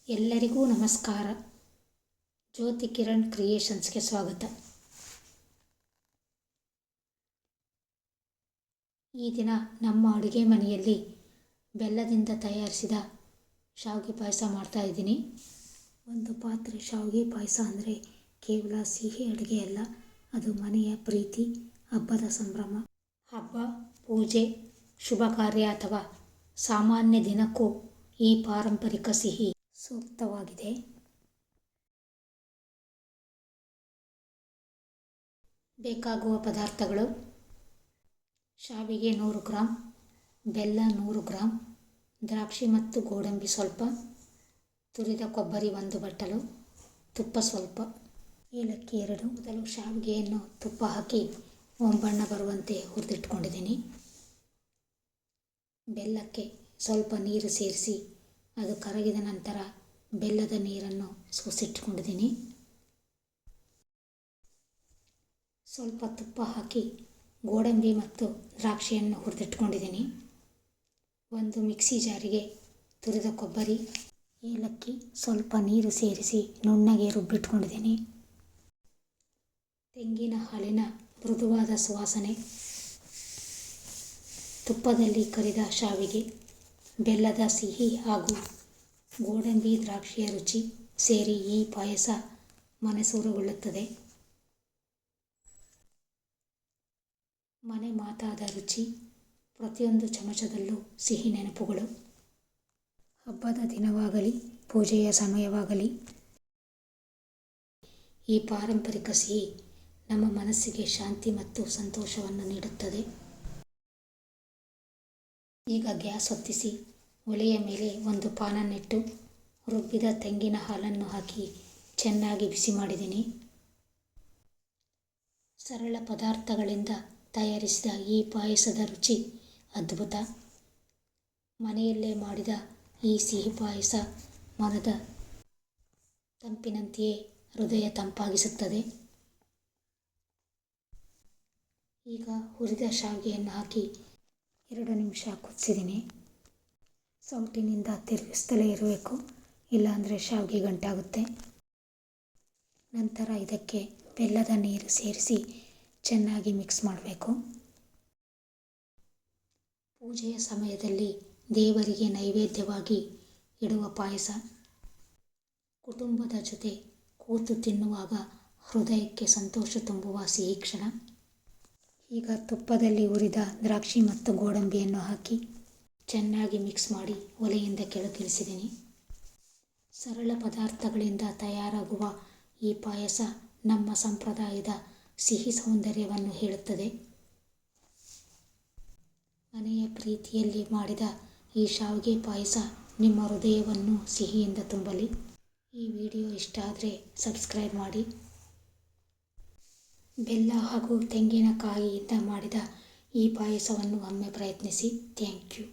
ಎಲ್ಲರಿಗೂ ನಮಸ್ಕಾರ. ಜ್ಯೋತಿ ಕಿರಣ್ ಕ್ರಿಯೇಷನ್ಸ್ಗೆ ಸ್ವಾಗತ. ಈ ದಿನ ನಮ್ಮ ಅಡುಗೆ ಮನೆಯಲ್ಲಿ ಬೆಲ್ಲದಿಂದ ತಯಾರಿಸಿದ ಶಾವಿಗೆ ಪಾಯಸ ಮಾಡ್ತಾ ಇದ್ದೀನಿ. ಒಂದು ಪಾತ್ರೆ ಶಾವಿಗೆ ಪಾಯಸ ಅಂದರೆ ಕೇವಲ ಸಿಹಿ ಅಡುಗೆ ಅಲ್ಲ, ಅದು ಮನೆಯ ಪ್ರೀತಿ, ಹಬ್ಬದ ಸಂಭ್ರಮ, ಹಬ್ಬ, ಪೂಜೆ, ಶುಭ ಕಾರ್ಯ ಅಥವಾ ಸಾಮಾನ್ಯ ದಿನಕ್ಕೂ ಈ ಪಾರಂಪರಿಕ ಸಿಹಿ ಸೂಕ್ತವಾಗಿದೆ. ಬೇಕಾಗುವ ಪದಾರ್ಥಗಳು: ಶಾವಿಗೆ 100 ಗ್ರಾಂ, ಬೆಲ್ಲ 100 ಗ್ರಾಂ, ದ್ರಾಕ್ಷಿ ಮತ್ತು ಗೋಡಂಬಿ ಸ್ವಲ್ಪ, ತುರಿದ ಕೊಬ್ಬರಿ 1 ಬಟ್ಟಲು, ತುಪ್ಪ ಸ್ವಲ್ಪ, ಏಲಕ್ಕಿ 2. ಮೊದಲು ಶಾವಿಗೆಯನ್ನು ತುಪ್ಪ ಹಾಕಿ ಹೊಂಬಣ್ಣ ಬರುವಂತೆ ಹುರಿದಿಟ್ಕೊಂಡಿದ್ದೀನಿ. ಬೆಲ್ಲಕ್ಕೆ ಸ್ವಲ್ಪ ನೀರು ಸೇರಿಸಿ ಅದು ಕರಗಿದ ನಂತರ ಬೆಲ್ಲದ ನೀರನ್ನು ಸೋಸಿಟ್ಕೊಂಡಿದ್ದೀನಿ. ಸ್ವಲ್ಪ ತುಪ್ಪ ಹಾಕಿ ಗೋಡಂಬಿ ಮತ್ತು ದ್ರಾಕ್ಷಿಯನ್ನು ಹುರಿದಿಟ್ಕೊಂಡಿದ್ದೀನಿ. ಒಂದು ಮಿಕ್ಸಿ ಜಾರಿಗೆ ತುರಿದ ಕೊಬ್ಬರಿ, ಏಲಕ್ಕಿ, ಸ್ವಲ್ಪ ನೀರು ಸೇರಿಸಿ ನುಣ್ಣಗೆ ರುಬ್ಬಿಟ್ಕೊಂಡಿದ್ದೀನಿ. ತೆಂಗಿನ ಹಾಲಿನ ಮೃದುವಾದ ಸುವಾಸನೆ, ತುಪ್ಪದಲ್ಲಿ ಕರಿದ ಶಾವಿಗೆ, ಬೆಲ್ಲದ ಸಿಹಿ ಹಾಗೂ ಗೋಡಂಬಿ ದ್ರಾಕ್ಷಿಯ ರುಚಿ ಸೇರಿ ಈ ಪಾಯಸ ಮನಸೂರೆಗೊಳ್ಳುತ್ತದೆ. ಮನೆ ಮಾತಾದ ರುಚಿ, ಪ್ರತಿಯೊಂದು ಚಮಚದಲ್ಲೂ ಸಿಹಿ ನೆನಪುಗಳು. ಹಬ್ಬದ ದಿನವಾಗಲಿ ಪೂಜೆಯ ಸಮಯವಾಗಲಿ ಈ ಪಾರಂಪರಿಕ ಸಿಹಿ ನಮ್ಮ ಮನಸ್ಸಿಗೆ ಶಾಂತಿ ಮತ್ತು ಸಂತೋಷವನ್ನು ನೀಡುತ್ತದೆ. ಈಗ ಗ್ಯಾಸ್ ಹೊತ್ತಿಸಿ ಒಲೆಯ ಮೇಲೆ ಒಂದು ಪಾನನ್ನಿಟ್ಟು ರುಬ್ಬಿದ ತೆಂಗಿನ ಹಾಲನ್ನು ಹಾಕಿ ಚೆನ್ನಾಗಿ ಬಿಸಿ ಮಾಡಿದ್ದೀನಿ. ಸರಳ ಪದಾರ್ಥಗಳಿಂದ ತಯಾರಿಸಿದ ಈ ಪಾಯಸದ ರುಚಿ ಅದ್ಭುತ. ಮನೆಯಲ್ಲೇ ಮಾಡಿದ ಈ ಸಿಹಿ ಪಾಯಸ ಮನದ ತಂಪಿನಂತೆಯೇ ಹೃದಯ ತಂಪಾಗಿಸುತ್ತದೆ. ಈಗ ಹುರಿದ ಶಾವಿಗೆಯನ್ನು ಹಾಕಿ 2 ನಿಮಿಷ ಕುದಿಸಿದ್ದೀನಿ. ಸೌಟಿನಿಂದ ತಿರುಗಿಸ್ತಲೇ ಇರಬೇಕು, ಇಲ್ಲಾಂದರೆ ಶಾವಿಗೆ ಗಂಟಾಗುತ್ತೆ. ನಂತರ ಇದಕ್ಕೆ ಬೆಲ್ಲದ ನೀರು ಸೇರಿಸಿ ಚೆನ್ನಾಗಿ ಮಿಕ್ಸ್ ಮಾಡಬೇಕು. ಪೂಜೆಯ ಸಮಯದಲ್ಲಿ ದೇವರಿಗೆ ನೈವೇದ್ಯವಾಗಿ ಇಡುವ ಪಾಯಸ. ಕುಟುಂಬದ ಜೊತೆ ಕೂತು ತಿನ್ನುವಾಗ ಹೃದಯಕ್ಕೆ ಸಂತೋಷ ತುಂಬುವ ಸಿಹಿ ಕ್ಷಣ. ಈಗ ತುಪ್ಪದಲ್ಲಿ ಹುರಿದ ದ್ರಾಕ್ಷಿ ಮತ್ತು ಗೋಡಂಬಿಯನ್ನು ಹಾಕಿ ಚೆನ್ನಾಗಿ ಮಿಕ್ಸ್ ಮಾಡಿ ಒಲೆಯಿಂದ ಕೆಳಗಿಳಿಸಿದ್ದೀನಿ. ಸರಳ ಪದಾರ್ಥಗಳಿಂದ ತಯಾರಾಗುವ ಈ ಪಾಯಸ ನಮ್ಮ ಸಂಪ್ರದಾಯದ ಸಿಹಿ ಸೌಂದರ್ಯವನ್ನು ಹೇಳುತ್ತದೆ. ಮನೆಯ ಪ್ರೀತಿಯಲ್ಲಿ ಮಾಡಿದ ಈ ಶಾವಿಗೆ ಪಾಯಸ ನಿಮ್ಮ ಹೃದಯವನ್ನು ಸಿಹಿಯಿಂದ ತುಂಬಲಿ. ಈ ವಿಡಿಯೋ ಇಷ್ಟ ಆದರೆ ಸಬ್ಸ್ಕ್ರೈಬ್ ಮಾಡಿ. ಬೆಲ್ಲ ಹಾಗೂ ತೆಂಗಿನಕಾಯಿಯಿಂದ ಮಾಡಿದ ಈ ಪಾಯಸವನ್ನು ಒಮ್ಮೆ ಪ್ರಯತ್ನಿಸಿ. Thank you.